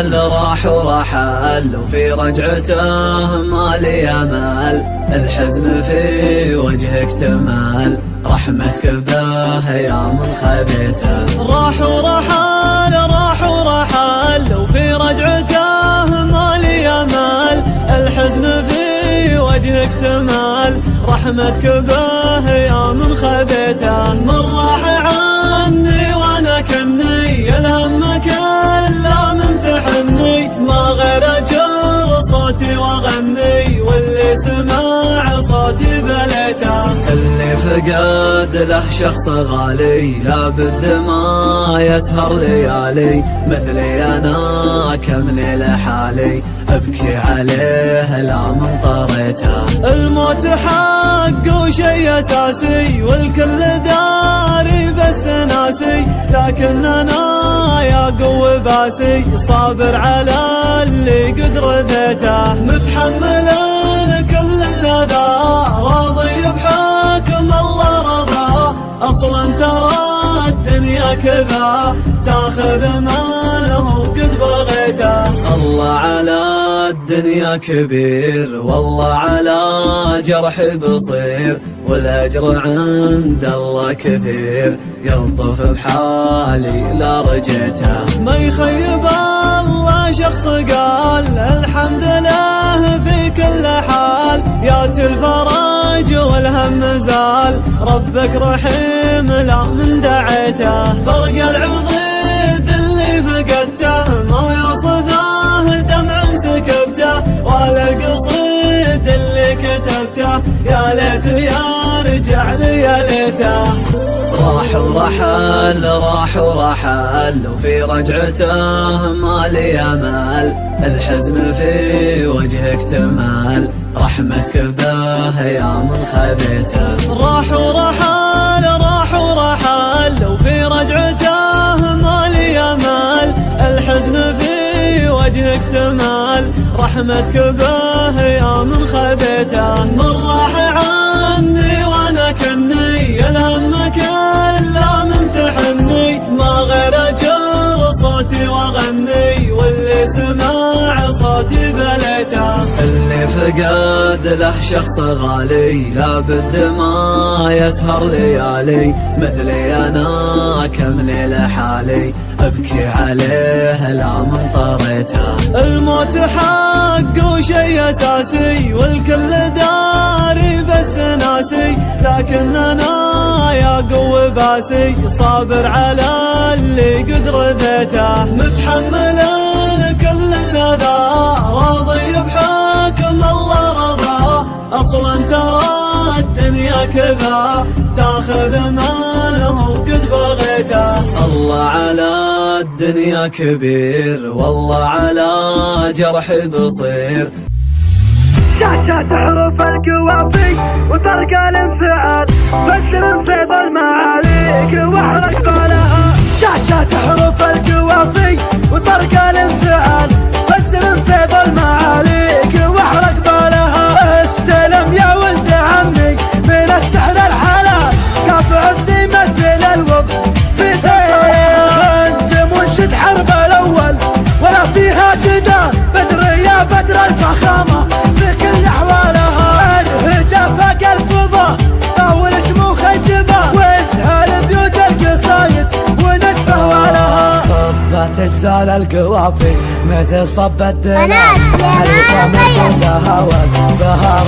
رحل راح ورحل وفي رجعته ما لي امل، الحزن في وجهك تمال، رحمتك به يا من خبيته. راح ورحل وفي رجعته ما لي امل، الحزن في وجهك تمال، رحمتك به يا من خبيته. من راح عني وانا كني الهم كله ممتحني، ما غير اجر صوتي واغني واللي سمع صوتي بليته. اللي فقد له شخص غالي لابد ما يسهر ليالي، مثلي انا كم ليلة حالي ابكي عليه لا من طريته. الموت حق وشي اساسي والكل داري بس ناسي، لكن انا يا قوي باسي صابر على اللي قد رضيته. متحمل كل الأذى راضي بحكم الله رضا، اصلا ترى الدنيا كذا تاخذ ما له قد بغيته. الله على الدنيا كبير والله على جرح بصير، والاجر عند الله كثير يلطف بحالي لا رجيته. ما يخيب الله شخص قال الحمد لله في كل حال، يات الفرج والهم زال، ربك رحيم لا من دعيته. فرق العضيد اللي فقدته ما يوصفه دمع سكبته، ولا القصيد اللي كتبته يا ليت يا رجع لي يا ليته. راح ورحل وفي رجعته ما لي امل، الحزن في وجهك تمال، رحمتك به يا من خبيته. راح ورحل وفي رجعته ما لي امل، الحزن في وجهك تمال، رحمتك به يا من خبيته. من راح عني وانا كني الهم كله ممتحني، ما غير اجر صوتي واغني واللي سمع صوتي بليته. اللي فقد له شخص غالي لابد ما يسهر ليالي، مثلي انا كم ليلة حالي ابكي عليه لا من طريته. الموت حق وشي اساسي والكل داري بس ناسي، لكن انا يا قوي باسي صابر على اللي قد رضيته. متحمل كل الأذى راضي بحكم الله رضا، اصلا ترى الدنيا كذا تاخذ ما له قد بغيته. الله على الدنيا كبير والله على جرح بصير. شاشات حروف الكوافي وترك الانفعال، فسر فيض المعاليك واحرق بالها. شاشات حروف الكوافي وترك الانفعال، فسر فيض المعاليك واحرق بالها. استلم يا ولد عمي من السحر الحلال، كافع السي مثل الوضع في سفر. انت منشد حرب الاول ولا فيها جدال، بدر يا بدر الفخامه في كل احوالها. الهجا فاق الفضاء طاول شموخ الجبال، وازهى بيوت القصايد ونسفه ولها. صبت اجزال القوافي مثل صب الدلال، حليفه من هوى بها